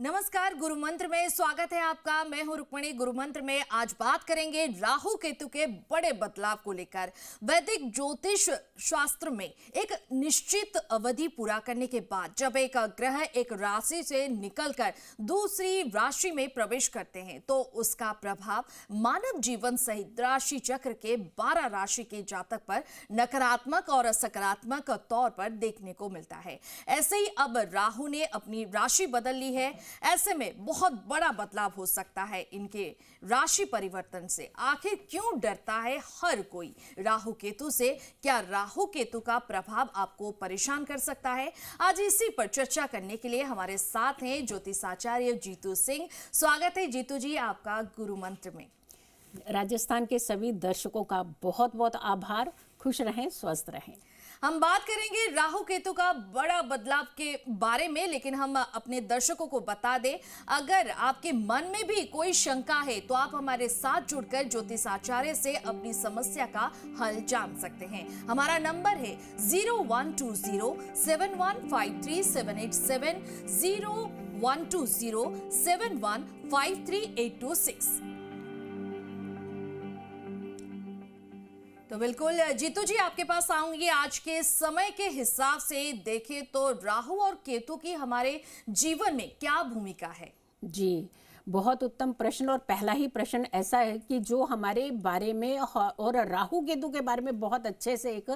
नमस्कार, गुरु मंत्र में स्वागत है आपका। मैं हूं रुक्मणी। गुरु मंत्र में आज बात करेंगे राहु केतु के बड़े बदलाव को लेकर। वैदिक ज्योतिष शास्त्र में एक निश्चित अवधि पूरा करने के बाद जब एक ग्रह एक राशि से निकलकर दूसरी राशि में प्रवेश करते हैं तो उसका प्रभाव मानव जीवन सहित राशि चक्र के 12 राशि के जातक पर नकारात्मक और सकारात्मक तौर पर देखने को मिलता है। ऐसे ही अब राहु ने अपनी राशि बदल ली है। ऐसे में बहुत बड़ा बदलाव हो सकता है इनके राशि परिवर्तन से। आखिर क्यों डरता है हर कोई राहु केतु से? क्या राहु केतु का प्रभाव आपको परेशान कर सकता है? आज इसी पर चर्चा करने के लिए हमारे साथ हैं ज्योतिषाचार्य जीतू सिंह। स्वागत है जीतू जी आपका गुरु मंत्र में। राजस्थान के सभी दर्शकों का बहुत बहुत आभार। खुश रहें, स्वस्थ रहें। हम बात करेंगे राहु केतु का बड़ा बदलाव के बारे में, लेकिन हम अपने दर्शकों को बता दें, अगर आपके मन में भी कोई शंका है तो आप हमारे साथ जुड़कर ज्योतिषाचार्य से अपनी समस्या का हल जान सकते हैं। हमारा नंबर है 012071537870 012071538226। तो बिल्कुल जीतू जी आपके पास आऊंगी। आज के समय के हिसाब से देखें तो राहु और केतु की हमारे जीवन में क्या भूमिका है? जी, बहुत उत्तम प्रश्न। और पहला ही प्रश्न ऐसा है कि जो हमारे बारे में और राहु केतु के बारे में बहुत अच्छे से एक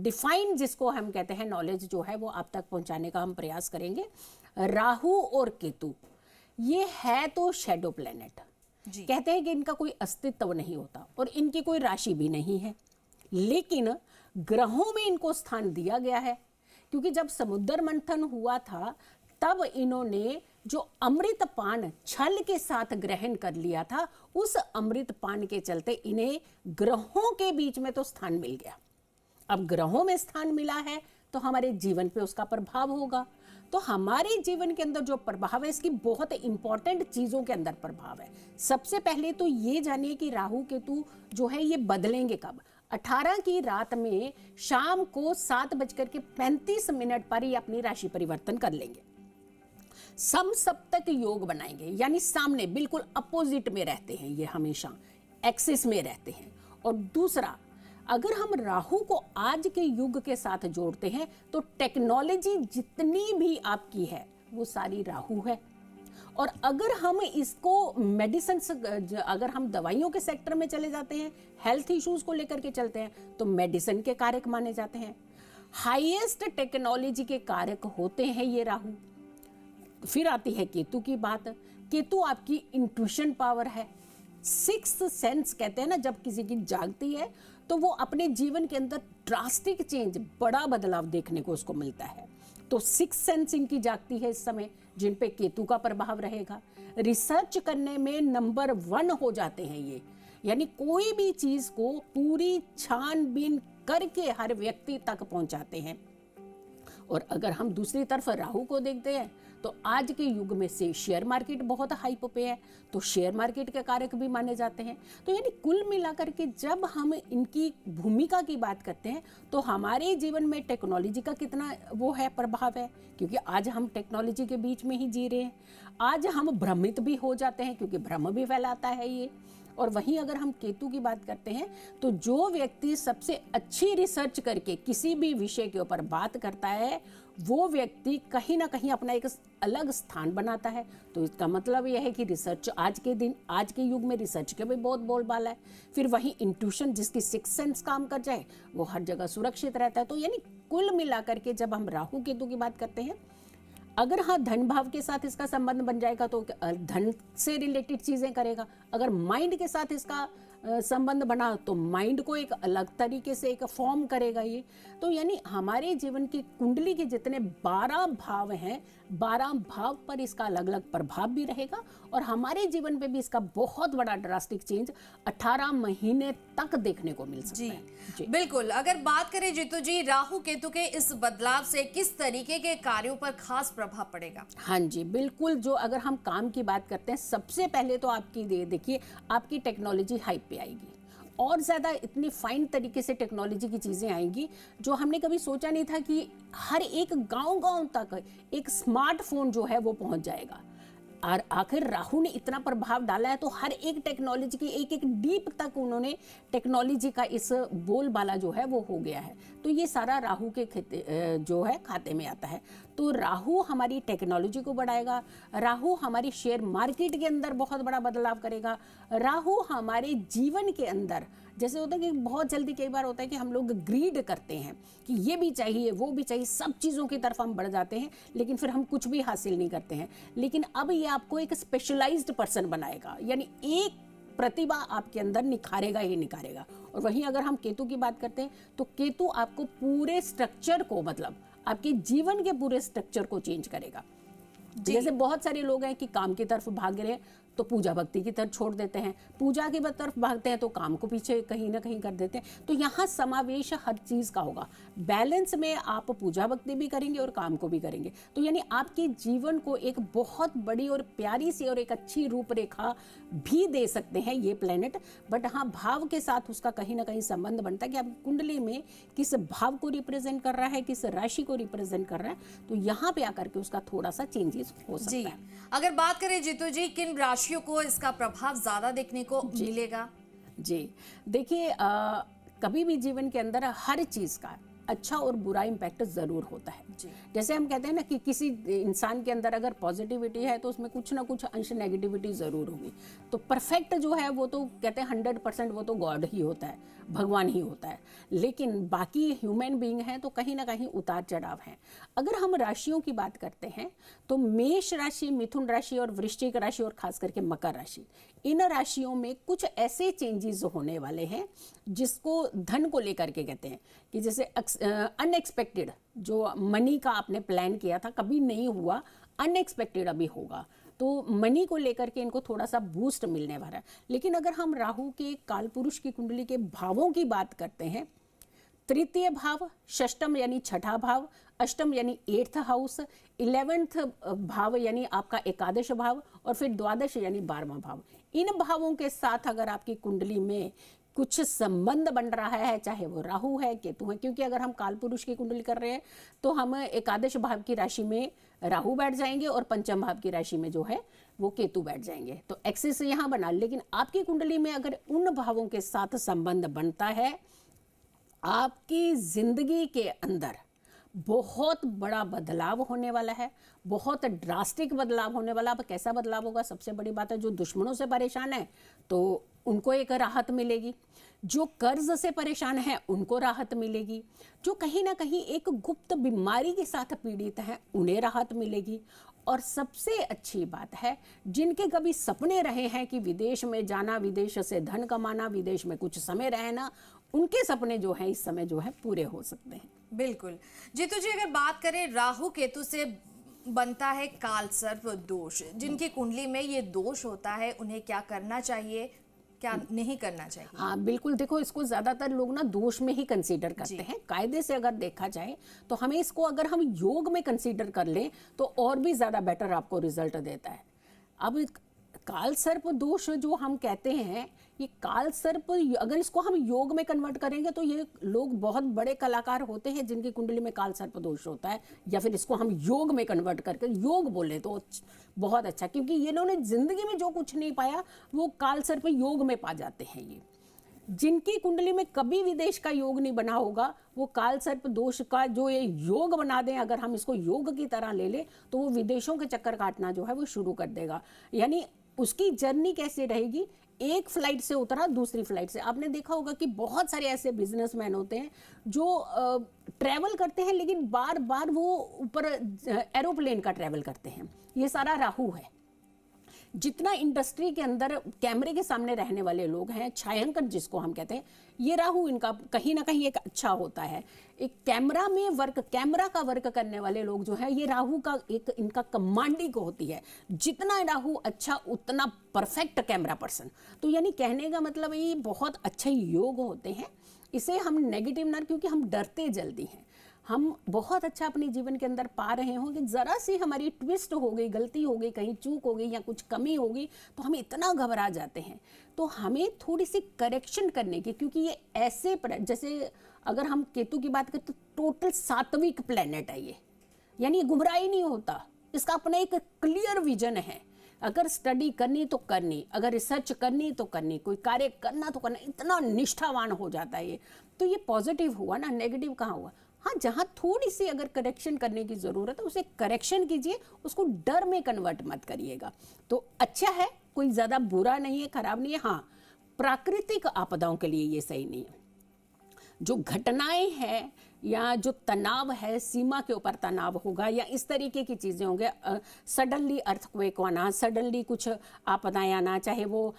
डिफाइन, जिसको हम कहते हैं नॉलेज जो है, वो आप तक पहुंचाने का हम प्रयास करेंगे। राहु और केतु ये है तो शैडो प्लेनेट। कहते हैं कि इनका कोई अस्तित्व नहीं होता और इनकी कोई राशि भी नहीं है, लेकिन ग्रहों में इनको स्थान दिया गया है। क्योंकि जब समुद्र मंथन हुआ था तब इन्होंने जो अमृत पान छल के साथ ग्रहण कर लिया था, उस अमृत पान के चलते इन्हें ग्रहों के बीच में तो स्थान मिल गया। अब ग्रहों में स्थान मिला है तो हमारे जीवन पे उसका प्रभाव होगा। तो हमारे जीवन के अंदर जो प्रभाव है, इसकी बहुत इंपॉर्टेंट चीजों के अंदर प्रभाव है। सबसे पहले तो ये जानिए कि राहु केतु जो है ये बदलेंगे कब? 18 की रात में शाम को 7:35 पर ये अपनी राशि परिवर्तन कर लेंगे। समसप्तक योग बनाएंगे, यानी सामने बिल्कुल अपोजिट में रहते हैं, ये हमेशा एक्सिस में रहते हैं। और दूसरा, अगर हम राहु को आज के युग के साथ जोड़ते हैं तो टेक्नोलॉजी जितनी भी आपकी है वो सारी राहु है। और अगर हम इसको मेडिसिन, अगर हम दवाइयों के सेक्टर में चले जाते हैं, हेल्थ इश्यूज को लेकर के चलते हैं, तो मेडिसिन के कारक माने जाते हैं। हाईएस्ट टेक्नोलॉजी के कारक होते हैं ये राहु। फिर आती है केतु की बात। केतु आपकी इंट्यूशन पावर है। सिक्स्थ सेंस कहते हैं ना, जब किसी की जागती है तो वो अपने जीवन के अंदर ड्रास्टिक चेंज, बड़ा बदलाव देखने को उसको मिलता है। तो सिक्स्थ सेंस इनकी जागती है इस समय, जिन पे केतु का प्रभाव रहेगा। रिसर्च करने में नंबर 1 हो जाते हैं ये, यानी कोई भी चीज को पूरी छानबीन करके हर व्यक्ति तक पहुंचाते हैं। और अगर हम दूसरी तरफ राहु को देखते हैं तो आज के युग में से शेयर मार्केट बहुत हाइप पे है, तो शेयर मार्केट के कारक भी माने जाते हैं। तो यानी कुल मिलाकर के जब हम इनकी भूमिका की बात करते हैं तो हमारे जीवन में टेक्नोलॉजी का कितना वो है, प्रभाव है। क्योंकि आज हम टेक्नोलॉजी के बीच में ही जी रहे हैं। आज हम भ्रमित भी हो जाते हैं क्योंकि भ्रम भी फैलाता है ये। और वहीं अगर हम केतु की बात करते हैं तो जो व्यक्ति सबसे अच्छी रिसर्च करके किसी भी विषय के ऊपर बात करता है, वो व्यक्ति कहीं ना कहीं अपना एक अलग स्थान बनाता है। तो इसका मतलब यह है कि रिसर्च आज के युग में रिसर्च के भी बहुत बोलबाला है। फिर वहीं इंट्यूशन, जिसकी सिक्स सेंस काम कर जाए, वो हर जगह सुरक्षित रहता है। तो यानी कुल मिलाकर के जब हम राहु केतु की बात करते हैं, अगर हाँ धन भाव के साथ इसका संबंध बन जाएगा तो धन से रिलेटेड चीजें करेगा। अगर माइंड के साथ इसका संबंध बना तो माइंड को एक अलग तरीके से एक फॉर्म करेगा ये। तो यानी हमारे जीवन की कुंडली के जितने 12 भाव हैं, 12 भाव पर इसका अलग अलग प्रभाव भी रहेगा और हमारे जीवन पे भी इसका बहुत बड़ा ड्रास्टिक चेंज 18 महीने तक देखने को मिल सकता है। जी बिल्कुल। अगर बात करें जीतू जी, राहु केतु के इस बदलाव से किस तरीके के कार्यों पर खास प्रभाव पड़ेगा? हाँ जी बिल्कुल। जो अगर हम काम की बात करते हैं, सबसे पहले तो आपकी देखिए, आपकी टेक्नोलॉजी हाइप पे आएगी और ज़्यादा इतनी फाइन तरीके से टेक्नोलॉजी की चीज़ें आएंगी जो हमने कभी सोचा नहीं था कि हर एक गांव-गांव तक एक स्मार्टफोन जो है वो पहुंच जाएगा। और आखिर राहु ने इतना प्रभाव डाला है तो हर एक टेक्नोलॉजी की एक एक डीप तक उन्होंने टेक्नोलॉजी का इस बोलबाला जो है वो हो गया है। तो ये सारा राहु के जो है खाते में आता है। तो राहु हमारी टेक्नोलॉजी को बढ़ाएगा, राहु हमारी शेयर मार्केट के अंदर बहुत बड़ा बदलाव करेगा, राहु हमारे जीवन के अंदर जैसे होता है कि बहुत जल्दी कई बार होता है कि हम लोग ग्रीड करते हैं कि ये भी चाहिए वो भी चाहिए, सब चीज़ों की तरफ हम बढ़ जाते हैं लेकिन फिर हम कुछ भी हासिल नहीं करते हैं। लेकिन अब ये आपको एक स्पेशलाइज्ड पर्सन बनाएगा, यानी एक प्रतिभा आपके अंदर निखारेगा ही निखारेगा। और वहीं अगर हम केतु की बात करते हैं तो केतु आपको पूरे स्ट्रक्चर को, मतलब आपके जीवन के पूरे स्ट्रक्चर को चेंज करेगा। जैसे बहुत सारे लोग हैं कि काम की तरफ भाग रहे हैं तो पूजा भक्ति की तरफ छोड़ देते हैं, पूजा की तरफ भागते हैं तो काम को पीछे कहीं ना कहीं कर देते हैं। तो यहाँ समावेश हर चीज का होगा, बैलेंस में आप पूजा भक्ति भी करेंगे और काम को भी करेंगे। तो यानी आपके जीवन को एक बहुत बड़ी और प्यारी सी और एक अच्छी रूपरेखा भी दे सकते हैं ये प्लेनेट। बट हाँ, भाव के साथ उसका कहीं ना कहीं संबंध बनता है कि आपकी कुंडली में किस भाव को रिप्रेजेंट कर रहा है, किस राशि को रिप्रेजेंट कर रहा है। तो यहाँ पे आकर के उसका थोड़ा सा चेंजेस हो सकता है। अगर बात करें जीतू जी, किन राशियों को इसका प्रभाव ज्यादा देखने को मिलेगा? जी देखिए, कभी भी जीवन के अंदर हर चीज का अच्छा और बुरा इम्पैक्ट जरूर होता है। जैसे हम कहते हैं ना कि किसी इंसान के अंदर अगर पॉजिटिविटी है तो उसमें कुछ ना कुछ अंश नेगेटिविटी जरूर होगी। तो परफेक्ट जो है वो तो कहते हैं 100% वो तो गॉड ही होता है, भगवान ही होता है। लेकिन बाकी ह्यूमन बीइंग है तो कहीं ना कहीं उतार चढ़ाव है। अगर हम राशियों की बात करते हैं तो मेष राशि, मिथुन राशि और वृश्चिक राशि और खास करके मकर राशि, इन राशियों में कुछ ऐसे चेंजेस होने वाले हैं जिसको धन को लेकर के कहते हैं कि जैसे अनएक्सपेक्टेड जो मनी का आपने प्लान किया था कभी नहीं हुआ, अनएक्सपेक्टेड अभी होगा। तो मनी को लेकर के इनको थोड़ा सा बूस्ट मिलने वाला है। लेकिन अगर हम राहु के कालपुरुष की कुंडली के भावों की बात करते हैं, तृतीय भाव, षष्टम यानी छठा भाव, अष्टम यानी 8th हाउस, 11th भाव यानी आपका एकादश भाव और फिर द्वादश यानी 12वां भाव, इन भावों के साथ अगर आपकी कुंडली में कुछ संबंध बन रहा है, चाहे वो राहु है, केतु है, क्योंकि अगर हम कालपुरुष की कुंडली कर रहे हैं तो हम एकादश भाव की राशि में राहु बैठ जाएंगे और पंचम भाव की राशि में जो है वो केतु बैठ जाएंगे। तो एक्सिस यहाँ बना। लेकिन आपकी कुंडली में अगर उन भावों के साथ संबंध बनता है, आपकी जिंदगी के अंदर बहुत बड़ा बदलाव होने वाला है, बहुत ड्रास्टिक बदलाव होने वाला। अब कैसा बदलाव होगा? सबसे बड़ी बात है जो दुश्मनों से परेशान है तो उनको एक राहत मिलेगी, जो कर्ज से परेशान है उनको राहत मिलेगी, जो कहीं ना कहीं एक गुप्त बीमारी के साथ पीड़ित हैं उन्हें राहत मिलेगी। और सबसे अच्छी बात है, जिनके कभी सपने रहे हैं कि विदेश में जाना, विदेश से धन कमाना, विदेश में कुछ समय रहना, उनके सपने जो हैं इस समय जो है पूरे हो सकते हैं। बिल्कुल। जीतू जी, अगर बात करें राहु केतु से बनता है काल सर्प दोष, जिनकी कुंडली में ये दोष होता है उन्हें क्या करना चाहिए, क्या नहीं करना चाहिए? हाँ बिल्कुल, देखो इसको ज्यादातर लोग ना दोष में ही कंसीडर करते हैं। कायदे से अगर देखा जाए तो हमें इसको अगर हम योग में कंसीडर कर लें तो और भी ज्यादा बेटर आपको रिजल्ट देता है। अब काल सर्प दोष जो हम कहते हैं, ये काल सर्प अगर इसको हम योग में कन्वर्ट करेंगे तो ये लोग बहुत बड़े कलाकार होते हैं जिनकी कुंडली में काल सर्प दोष होता है। या फिर इसको हम योग में कन्वर्ट करके योग बोले तो बहुत अच्छा, क्योंकि ये इन्होंने जिंदगी में जो कुछ नहीं पाया वो काल सर्प योग में पा जाते हैं। ये जिनकी कुंडली में कभी विदेश का योग नहीं बना होगा वो काल सर्प दोष का जो ये योग बना दें, अगर हम इसको योग की तरह ले लें तो वो विदेशों के चक्कर काटना जो है वो शुरू कर देगा। यानी उसकी जर्नी कैसे रहेगी, एक फ्लाइट से उतरा दूसरी फ्लाइट से। आपने देखा होगा कि बहुत सारे ऐसे बिजनेसमैन होते हैं जो ट्रैवल करते हैं लेकिन बार बार वो ऊपर एरोप्लेन का ट्रैवल करते हैं। ये सारा राहु है। जितना इंडस्ट्री के अंदर कैमरे के सामने रहने वाले लोग हैं, छायांकन जिसको हम कहते हैं, ये राहु इनका कहीं ना कहीं एक अच्छा होता है। एक कैमरा में कैमरा का वर्क करने वाले लोग जो है, ये राहु का एक इनका कमांडिंग होती है। जितना राहु अच्छा उतना परफेक्ट कैमरा पर्सन। तो यानी कहने का मतलब ये बहुत अच्छे योग होते हैं। इसे हम नेगेटिव ना, क्योंकि हम डरते जल्दी हैं। हम बहुत अच्छा अपने जीवन के अंदर पा रहे हो कि जरा सी हमारी ट्विस्ट हो गई, गलती हो गई, कहीं चूक हो गई या कुछ कमी हो गई तो हम इतना घबरा जाते हैं। तो हमें थोड़ी सी करेक्शन करने की, क्योंकि ये ऐसे जैसे अगर हम केतु की बात करें तो टोटल सात्विक प्लेनेट है ये, यानी गुमराही नहीं होता, इसका अपना एक क्लियर विजन है अगर स्टडी करनी तो करनी, अगर रिसर्च करनी तो करनी, कोई कार्य करना तो करना, इतना निष्ठावान हो जाता है ये। तो ये पॉजिटिव हुआ ना, नेगेटिव कहाँ हुआ? हाँ, जहाँ थोड़ी सी अगर करेक्शन करने की ज़रूरत है उसे करेक्शन कीजिए, उसको डर में कन्वर्ट मत करिएगा। तो अच्छा है, कोई ज़्यादा बुरा नहीं है, खराब नहीं है। हाँ, प्राकृतिक आपदाओं के लिए ये सही नहीं है। जो घटनाएं हैं या जो तनाव है, सीमा के ऊपर तनाव होगा या इस तरीके की चीज़ें होंगे, सडनली अर्थक्वेक आना, सडनली कुछ आपदाएं आना, चाहे वो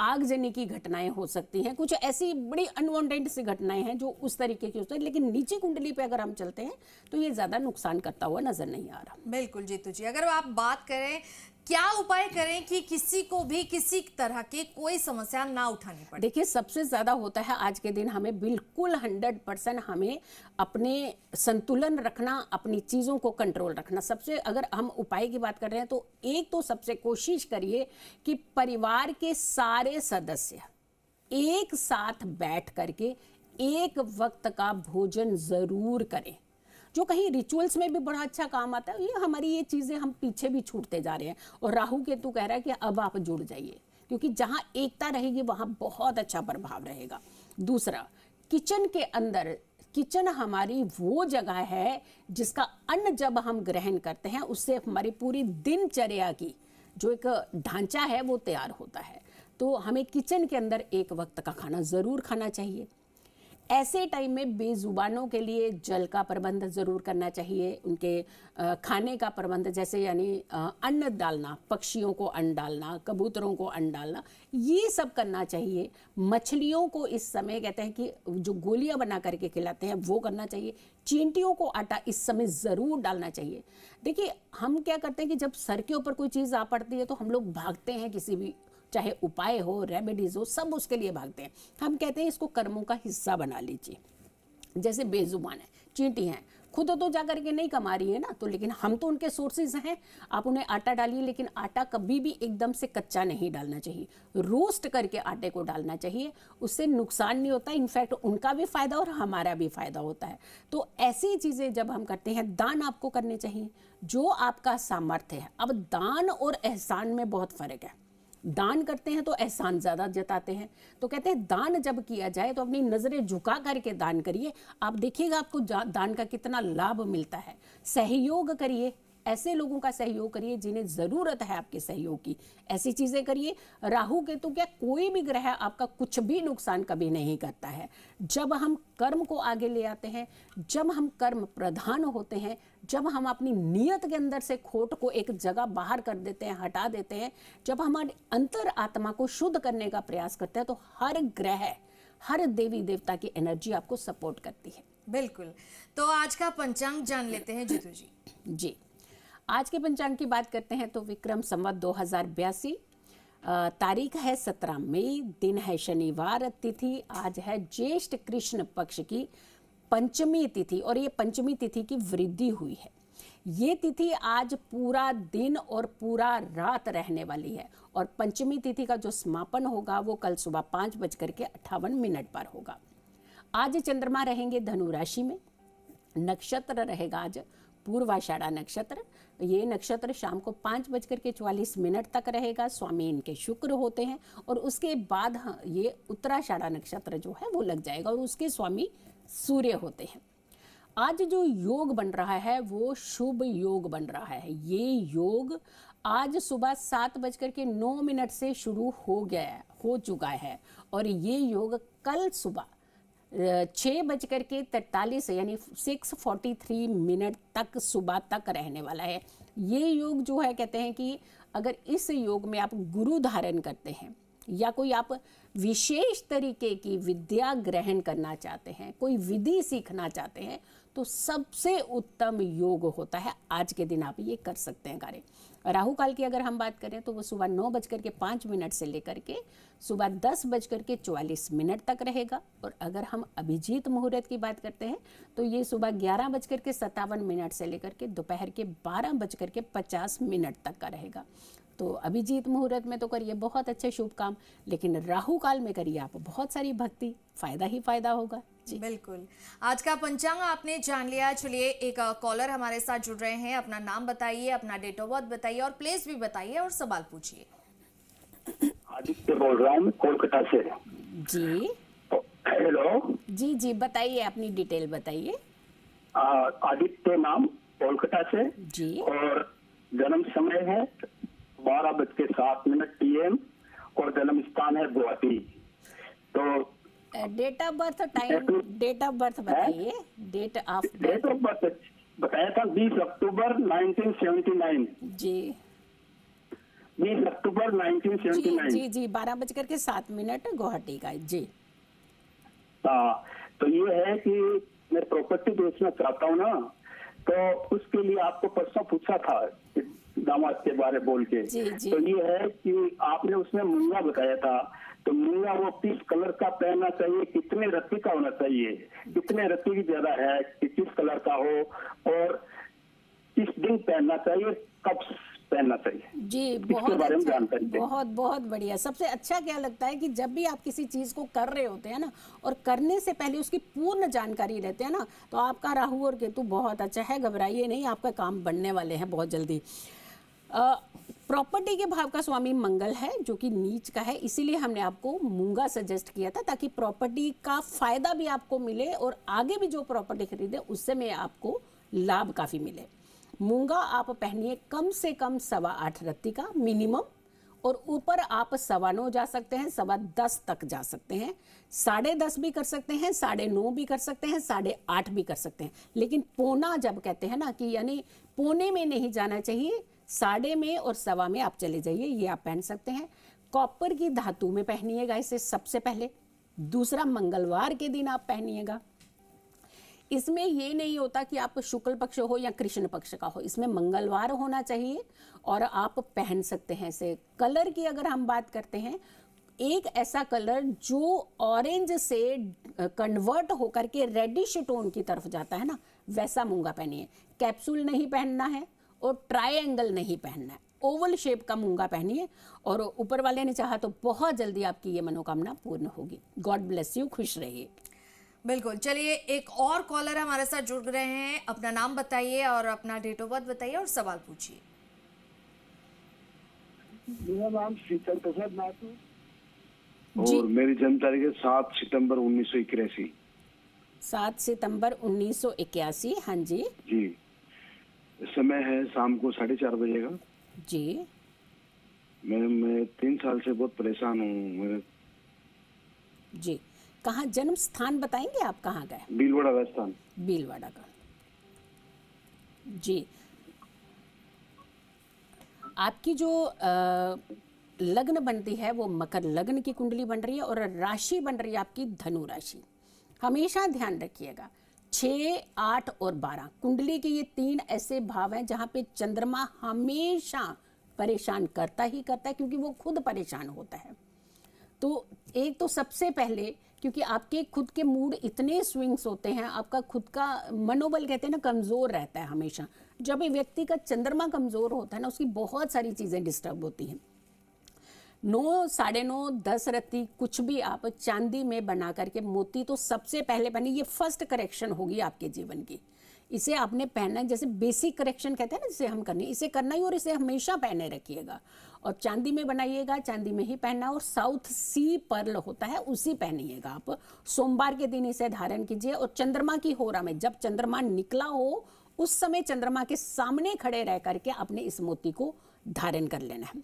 आगजनी की घटनाएं हो सकती हैं, कुछ ऐसी बड़ी अनवांटेड सी घटनाएं हैं जो उस तरीके की होती है, लेकिन नीची कुंडली पे अगर हम चलते हैं तो ये ज़्यादा नुकसान करता हुआ नजर नहीं आ रहा। बिल्कुल जीतू जी, अगर आप बात करें क्या उपाय करें कि किसी को भी किसी तरह की कोई समस्या ना उठानी पड़े? देखिए, सबसे ज़्यादा होता है आज के दिन हमें बिल्कुल 100% हमें अपने संतुलन रखना, अपनी चीज़ों को कंट्रोल रखना। सबसे अगर हम उपाय की बात कर रहे हैं तो एक तो सबसे कोशिश करिए कि परिवार के सारे सदस्य एक साथ बैठ करके एक वक्त का भोजन ज़रूर करें, जो कहीं रिचुअल्स में भी बड़ा अच्छा काम आता है। ये हमारी ये चीज़ें हम पीछे भी छूटते जा रहे हैं, और राहु केतु कह रहा है कि अब आप जुड़ जाइए, क्योंकि जहाँ एकता रहेगी वहाँ बहुत अच्छा प्रभाव रहेगा। दूसरा, किचन के अंदर, किचन हमारी वो जगह है जिसका अन्न जब हम ग्रहण करते हैं उससे हमारी पूरी दिनचर्या की जो एक ढांचा है वो तैयार होता है। तो हमें किचन के अंदर एक वक्त का खाना ज़रूर खाना चाहिए। ऐसे टाइम में बेजुबानों के लिए जल का प्रबंध ज़रूर करना चाहिए, उनके खाने का प्रबंध, जैसे यानी अन्न डालना, पक्षियों को अन्न डालना, कबूतरों को अन्न डालना, ये सब करना चाहिए। मछलियों को इस समय कहते हैं कि जो गोलियां बना करके खिलाते हैं वो करना चाहिए। चींटियों को आटा इस समय ज़रूर डालना चाहिए। देखिए, हम क्या करते हैं कि जब सर के ऊपर कोई चीज़ आ पड़ती है तो हम लोग भागते हैं, किसी भी चाहे उपाय हो, रेमेडीज हो, सब उसके लिए भागते हैं। हम कहते हैं इसको कर्मों का हिस्सा बना लीजिए। जैसे बेजुबान है, चींटी हैं, खुद तो जा करके नहीं कमा रही है ना, तो लेकिन हम तो उनके सोर्सेज हैं। आप उन्हें आटा डालिए, लेकिन आटा कभी भी एकदम से कच्चा नहीं डालना चाहिए, रोस्ट करके आटे को डालना चाहिए। उससे नुकसान नहीं होता, इनफैक्ट उनका भी फायदा और हमारा भी फायदा होता है। तो ऐसी चीज़ें जब हम करते हैं, दान आपको करने चाहिए जो आपका सामर्थ्य है। अब दान और एहसान में बहुत फर्क है। दान करते हैं तो एहसान ज़्यादा जताते हैं, तो कहते हैं दान जब किया जाए तो अपनी नज़रें झुका करके दान करिए, आप देखिएगा आपको दान का कितना लाभ मिलता है। सहयोग करिए, ऐसे लोगों का सहयोग करिए जिन्हें ज़रूरत है आपके सहयोग की, ऐसी चीज़ें करिए। राहु केतु क्या, कोई भी ग्रह आपका कुछ भी नुकसान कभी नहीं करता है। जब हम कर्म को आगे ले आते हैं, जब हम कर्म प्रधान होते हैं, जब हम अपनी नियत के अंदर से खोट को एक जगह बाहर कर देते हैं, हटा देते हैं, जब हमारी अंतर आत्मा को शुद्ध करने का प्रयास करते हैं, तो हर ग्रह, हर देवी देवता की एनर्जी आपको सपोर्ट करती है। बिल्कुल। तो आज का पंचांग जान लेते हैं जीतू जी। जी, आज के पंचांग की बात करते हैं तो विक्रम संवत 2082, तारीख है 17 मई, दिन है शनिवार, तिथि आज है ज्येष्ठ कृष्ण पक्ष की पंचमी तिथि, और ये पंचमी तिथि की वृद्धि हुई है। ये तिथि आज पूरा दिन और पूरा रात रहने वाली है, और पंचमी तिथि का जो समापन होगा वो कल सुबह 5:58 पर होगा। आज चंद्रमा रहेंगे धनु राशि में, नक्षत्र रहेगा आज पूर्वाषाढ़ा नक्षत्र। ये नक्षत्र शाम को 5:44 तक रहेगा, स्वामी इनके शुक्र होते हैं, और उसके बाद ये उत्तराषाढ़ा नक्षत्र जो है वो लग जाएगा, और उसके स्वामी सूर्य होते हैं। आज जो योग बन रहा है वो शुभ योग बन रहा है। ये योग आज सुबह 7:09 से शुरू हो चुका है, और ये योग कल सुबह 6:43 यानी 6:43 तक सुबह तक रहने वाला है। ये योग जो है, कहते हैं कि अगर इस योग में आप गुरु धारण करते हैं या कोई आप विशेष तरीके की विद्या ग्रहण करना चाहते हैं, कोई विधि सीखना चाहते हैं, तो सबसे उत्तम योग होता है। आज के दिन आप ये कर सकते हैं कार्य। राहु काल की अगर हम बात करें तो वो सुबह 9:05 से लेकर के सुबह 10:44 तक रहेगा, और अगर हम अभिजीत मुहूर्त की बात करते हैं तो ये सुबह 11:57 से लेकर के दोपहर के 12:50 तक का रहेगा। तो अभिजीत मुहूर्त में तो करिए बहुत अच्छे शुभ काम, लेकिन राहु काल में करिए आप बहुत सारी भक्ति, फायदा ही फायदा होगा जी। बिल्कुल, आज का पंचांग आपने जान लिया। चलिए एक कॉलर हमारे साथ जुड़ रहे हैं, अपना नाम बताइए, अपना डेट ऑफ बर्थ बताइए और प्लेस भी बताइए और सवाल पूछिए। आदित्य बोल रहा हूँ कोलकाता से। जी हेलो जी जी, बताइए अपनी डिटेल बताइए। आदित्य नाम, कोलकाता से जी। और जन्म समय है 12:07 PM और जन्म स्थान है गुवाहाटी। तो date of birth, time, date of birth बताइए। डेट ऑफ बर्थ बताया था 20 अक्टूबर 1979। जी 20 अक्टूबर जी 1979। जी जी, 12:07 गुवाहाटी का जी। हाँ, तो ये है कि मैं प्रॉपर्टी बेचना चाहता हूँ ना, तो उसके लिए आपको परसों पूछा था दामाद के बारे बोल के। जी, जी। तो ये है कि आपने उसमें मूंगा बताया था, तो मूंगा वो किस कलर का पहनना चाहिए, कितने रत्ती का होना चाहिए, कितने रत्ती की ज्यादा है कि किस कलर का हो, और किस दिन पहनना चाहिए, कब पहनना चाहिए जी। इसके बहुत बारे में अच्छा, जानकारी दें। बहुत बहुत बढ़िया। सबसे अच्छा क्या लगता है कि जब भी आप किसी चीज को कर रहे होते हैं ना, और करने से पहले उसकी पूर्ण जानकारी लेते हैं ना, तो आपका राहु और केतु बहुत अच्छा है। घबराइए नहीं, आपका काम बनने वाले हैं बहुत जल्दी। प्रॉपर्टी के भाव का स्वामी मंगल है, जो कि नीच का है, इसीलिए हमने आपको मूंगा सजेस्ट किया था, ताकि प्रॉपर्टी का फायदा भी आपको मिले और आगे भी जो प्रॉपर्टी खरीदे उससे में आपको लाभ काफी मिले। मूंगा आप पहनिए कम से कम 8.25 रत्ती का मिनिमम, और ऊपर आप 9.25 जा सकते हैं, 10.15 तक जा सकते हैं, 10.5 भी कर सकते हैं, 9.5 भी कर सकते हैं, 8.5 भी कर सकते हैं। लेकिन पौना जब कहते हैं ना, कि यानी पौने में नहीं जाना चाहिए, 1.5 में और 1.25 में आप चले जाइए, ये आप पहन सकते हैं। कॉपर की धातु में पहनिएगा इसे सबसे पहले। दूसरा, मंगलवार के दिन आप पहनिएगा। इसमें ये नहीं होता कि आप शुक्ल पक्ष हो या कृष्ण पक्ष का हो, इसमें मंगलवार होना चाहिए और आप पहन सकते हैं इसे। कलर की अगर हम बात करते हैं, एक ऐसा कलर जो ऑरेंज से कन्वर्ट होकर के रेडिश टोन की तरफ जाता है ना, वैसा मूंगा पहनिए। कैप्सूल नहीं पहनना है और ट्रायंगल नहीं पहनना है, ओवल शेप का मूंगा पहनिए, और ऊपर वाले ने चाहा तो बहुत जल्दी आपकी ये मनोकामना पूर्ण होगी। गॉड ब्लेस यू, खुश रहिए। बिल्कुल, चलिए एक और कॉलर हमारे साथ जुड़ रहे हैं, अपना नाम बताइए और अपना डेट ऑफ बर्थ बताइए और सवाल पूछिए। मेरा नाम शीतल प्रसाद नाथ है जी। और मेरी जन्म तारीख है 7 सितंबर 1981। 7 सितंबर 1981। हाँ जी जी। समय है शाम को 4:30 बजे का। जी। मैं 3 साल से बहुत परेशान हूँ। मेरे जी, कहाँ जन्म स्थान बताएंगे आप, कहाँ गए? भीलवाड़ा राजस्थान। भीलवाड़ा का। जी, आपकी जो लग्न बनती है वो मकर लग्न की कुंडली बन रही है, और राशि बन रही है आपकी धनु राशि। हमेशा ध्यान रखिएगा, 6, 8 और 12 कुंडली के ये 3 ऐसे भाव हैं जहाँ पे चंद्रमा हमेशा परेशान करता ही करता है, क्योंकि वो खुद परेशान होता है। तो एक तो सबसे पहले, क्योंकि आपके खुद के मूड इतने स्विंग्स होते हैं, आपका खुद का मनोबल कहते हैं ना कमजोर रहता है हमेशा। जब एक व्यक्ति का चंद्रमा कमजोर होता है ना, उसकी बहुत सारी चीजें डिस्टर्ब होती हैं। 9, 9.5, 10 रत्ती कुछ भी आप चांदी में बना करके, मोती तो सबसे पहले पहने, ये फर्स्ट करेक्शन होगी आपके जीवन की। इसे आपने पहनना है, जैसे बेसिक करेक्शन कहते हैं ना, जिसे हम करने, इसे करना ही, और इसे हमेशा पहने रखिएगा। और चांदी में बनाइएगा, चांदी में ही पहनना, और साउथ सी पर्ल होता है उसी पहनिएगा आप। सोमवार के दिन इसे धारण कीजिए, और चंद्रमा की होरा में, जब चंद्रमा निकला हो उस समय चंद्रमा के सामने खड़े रह करके आपने इस मोती को धारण कर लेना है।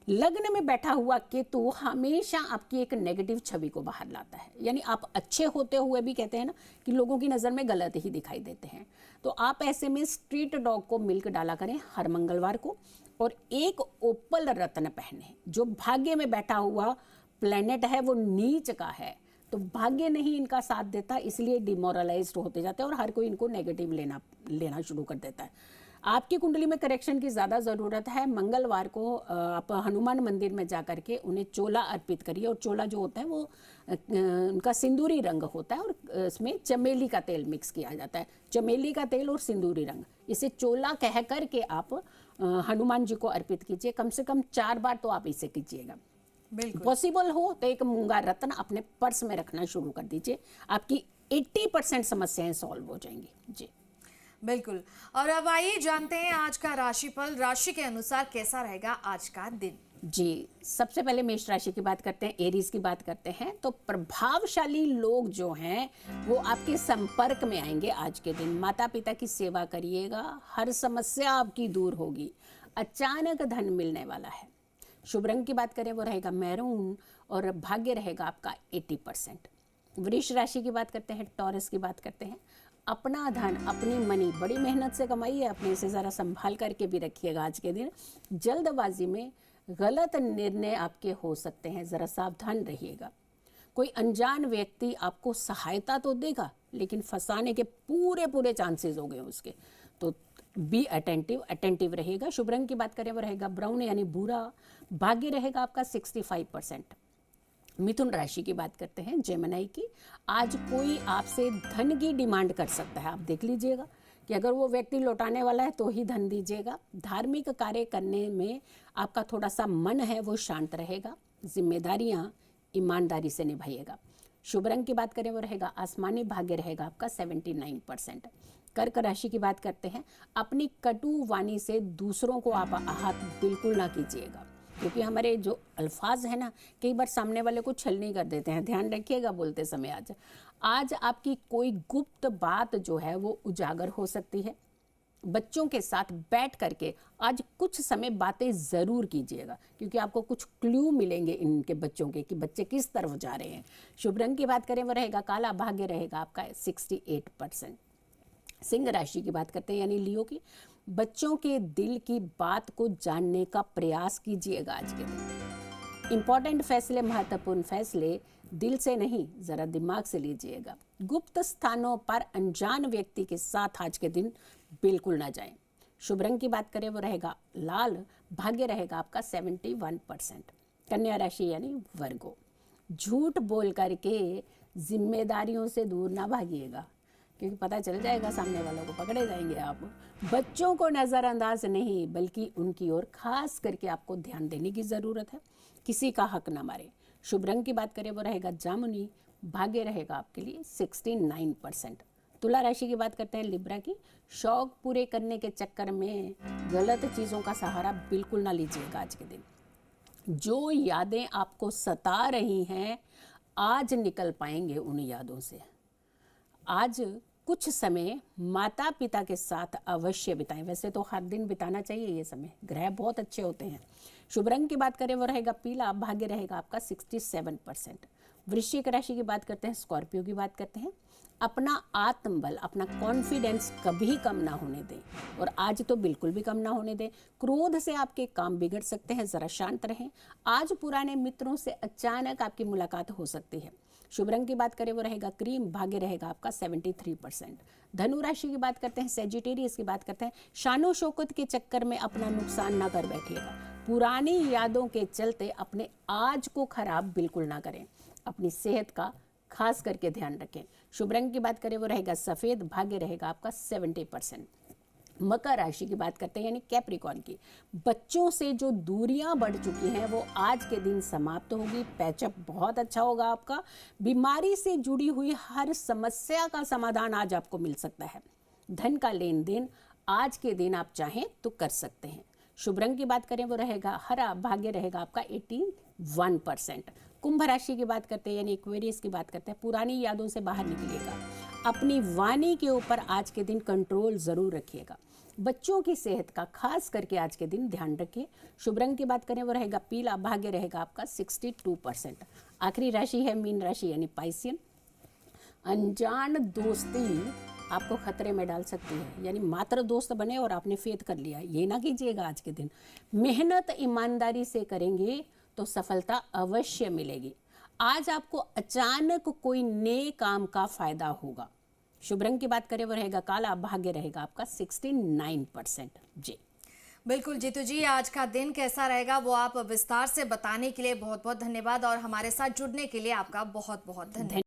लग्न में बैठा हुआ केतु हमेशा आपकी एक नेगेटिव छवि को बाहर लाता है, यानी आप अच्छे होते हुए भी कहते हैं ना कि लोगों की नज़र में गलत ही दिखाई देते हैं। तो आप ऐसे में स्ट्रीट डॉग को मिल्क डाला करें हर मंगलवार को, और एक ओपल रत्न पहने। जो भाग्य में बैठा हुआ प्लेनेट है वो नीच का है, तो भाग्य नहीं इनका साथ देता, इसलिए डिमोरलाइज्ड होते जाते हैं और हर कोई इनको नेगेटिव लेना शुरू कर देता है। आपकी कुंडली में करेक्शन की ज़्यादा ज़रूरत है। मंगलवार को आप हनुमान मंदिर में जा कर के उन्हें चोला अर्पित करिए, और चोला जो होता है वो उनका सिंदूरी रंग होता है, और इसमें चमेली का तेल मिक्स किया जाता है। चमेली का तेल और सिंदूरी रंग, इसे चोला कह कर के आप हनुमान जी को अर्पित कीजिए, कम से कम 4 बार तो आप इसे कीजिएगा। बिल्कुल पॉसिबल हो तो एक मूंगा रत्न अपने पर्स में रखना शुरू कर दीजिए, आपकी 80% समस्याएं सॉल्व हो जाएंगी। जी बिल्कुल। और अब आइए जानते हैं आज का राशिफल, राशि के अनुसार कैसा रहेगा आज का दिन। जी, सबसे पहले मेष राशि की बात करते हैं, एरीज की बात करते हैं। तो प्रभावशाली लोग जो हैं वो आपके संपर्क में आएंगे आज के दिन। माता पिता की सेवा करिएगा, हर समस्या आपकी दूर होगी, अचानक धन मिलने वाला है। शुभ रंग की बात करें वो रहेगा मैरून और भाग्य रहेगा आपका 80%। वृष राशि की बात करते हैं, टॉरस की बात करते हैं। अपना धन, अपनी मनी बड़ी मेहनत से कमाइए, अपने से ज़रा संभाल करके भी रखिएगा आज के दिन। जल्दबाजी में गलत निर्णय आपके हो सकते हैं, ज़रा सावधान रहिएगा। कोई अनजान व्यक्ति आपको सहायता तो देगा लेकिन फंसाने के पूरे चांसेस हो गए उसके, तो बी अटेंटिव रहेगा। शुभ रंग की बात करें वो रहेगा ब्राउन यानी भूरा। भाग्य रहेगा आपका 65%। मिथुन राशि की बात करते हैं, जेमिनी की। आज कोई आपसे धन की डिमांड कर सकता है, आप देख लीजिएगा कि अगर वो व्यक्ति लौटाने वाला है तो ही धन दीजिएगा। धार्मिक कार्य करने में आपका थोड़ा सा मन है वो शांत रहेगा। जिम्मेदारियां ईमानदारी से निभाइएगा। शुभ रंग की बात करें वो रहेगा आसमानी। भाग्य रहेगा आपका 79%। कर्क राशि की बात करते हैं, अपनी कटु वाणी से दूसरों को आप आहत बिल्कुल ना कीजिएगा, क्योंकि हमारे जो अल्फाज है ना, कई बार सामने वाले को छलनी कर देते हैं, ध्यान रखिएगा बोलते समय। आज आपकी कोई गुप्त बात जो है वो उजागर हो सकती है। बच्चों के साथ बैठ करके आज कुछ समय बातें ज़रूर कीजिएगा, क्योंकि आपको कुछ क्लू मिलेंगे इनके बच्चों के कि बच्चे किस तरफ जा रहे हैं। शुभ रंग की बात करें वो रहेगा काला। भाग्य रहेगा आपका 68%। सिंह राशि की बात करते हैं यानी लियो की। बच्चों के दिल की बात को जानने का प्रयास कीजिएगा आज के दिन। इंपॉर्टेंट फैसले, महत्वपूर्ण फैसले दिल से नहीं, जरा दिमाग से लीजिएगा। गुप्त स्थानों पर अनजान व्यक्ति के साथ आज के दिन बिल्कुल ना जाएं। शुभ रंग की बात करें वो रहेगा लाल। भाग्य रहेगा आपका 71%। कन्या राशि यानी वर्गो। झूठ बोल करके जिम्मेदारियों से दूर ना भागिएगा, क्योंकि पता चल जाएगा सामने वालों को, पकड़े जाएंगे आप। बच्चों को नज़रअंदाज नहीं बल्कि उनकी ओर खास करके आपको ध्यान देने की ज़रूरत है। किसी का हक ना मारे। शुभ रंग की बात करें वो रहेगा जामुनी। भाग्य रहेगा आपके लिए 69%। तुला राशि की बात करते हैं लिब्रा की। शौक पूरे करने के चक्कर में गलत चीज़ों का सहारा बिल्कुल ना लीजिएगा आज के दिन। जो यादें आपको सता रही हैं आज निकल पाएंगे उन यादों से। आज कुछ समय माता पिता के साथ अवश्य बिताएं। वैसे तो हर दिन बिताना चाहिए ये समय, ग्रह बहुत अच्छे होते हैं। शुभ रंग की बात करें वो रहेगा पीला। भाग्य रहेगा आपका 67%। वृश्चिक राशि की बात करते हैं, स्कॉर्पियो की बात करते हैं। अपना आत्मबल, अपना कॉन्फिडेंस कभी कम ना होने दें, और आज तो बिल्कुल भी कम ना होने दें। क्रोध से आपके काम बिगड़ सकते हैं, ज़रा शांत रहें। आज पुराने मित्रों से अचानक आपकी मुलाकात हो सकती है। शुभ रंग की बात करें वो रहेगा क्रीम। भाग्य रहेगा आपका 73%। धनु राशि की बात करते हैं, सेजिटेरियस की बात करते हैं। शानो शौकत के चक्कर में अपना नुकसान ना कर बैठिएगा। पुरानी यादों के चलते अपने आज को खराब बिल्कुल ना करें। अपनी सेहत का खास करके ध्यान रखें। शुभ रंग की बात करें वो रहेगा सफ़ेद। भाग्य रहेगा आपका 70%। मकर राशि की बात करते हैं यानी कैप्रिकॉर्न की। बच्चों से जो दूरियां बढ़ चुकी हैं वो आज के दिन समाप्त होगी। पैचअप बहुत अच्छा होगा आपका। बीमारी से जुड़ी हुई हर समस्या का समाधान आज आपको मिल सकता है। धन का लेन देन आज के दिन आप चाहें तो कर सकते हैं। शुभ रंग की बात करें वो रहेगा हरा। भाग्य रहेगा आपका 81%। कुंभ राशि की बात करते हैं यानी एक्वेरियस की बात करते हैं। पुरानी यादों से बाहर निकलिएगा। अपनी वाणी के ऊपर आज के दिन कंट्रोल जरूर रखिएगा। बच्चों की सेहत का खास करके आज के दिन ध्यान रखिए। शुभ रंग की बात करें वो रहेगा पीला। भाग्य रहेगा आपका 62%। आखिरी राशि है मीन राशि यानी पाइसियन। अनजान दोस्ती आपको खतरे में डाल सकती है, यानी मात्र दोस्त बने और आपने फेथ कर लिया, ये ना कीजिएगा आज के दिन। मेहनत ईमानदारी से करेंगे तो सफलता अवश्य मिलेगी। आज आपको अचानक कोई नए काम का फायदा होगा। शुभ रंग की बात करें वो रहेगा काला। भाग्य रहेगा आपका 69%। जी बिल्कुल जीतू जी, आज का दिन कैसा रहेगा वो आप विस्तार से बताने के लिए बहुत बहुत धन्यवाद, और हमारे साथ जुड़ने के लिए आपका बहुत बहुत धन्यवाद।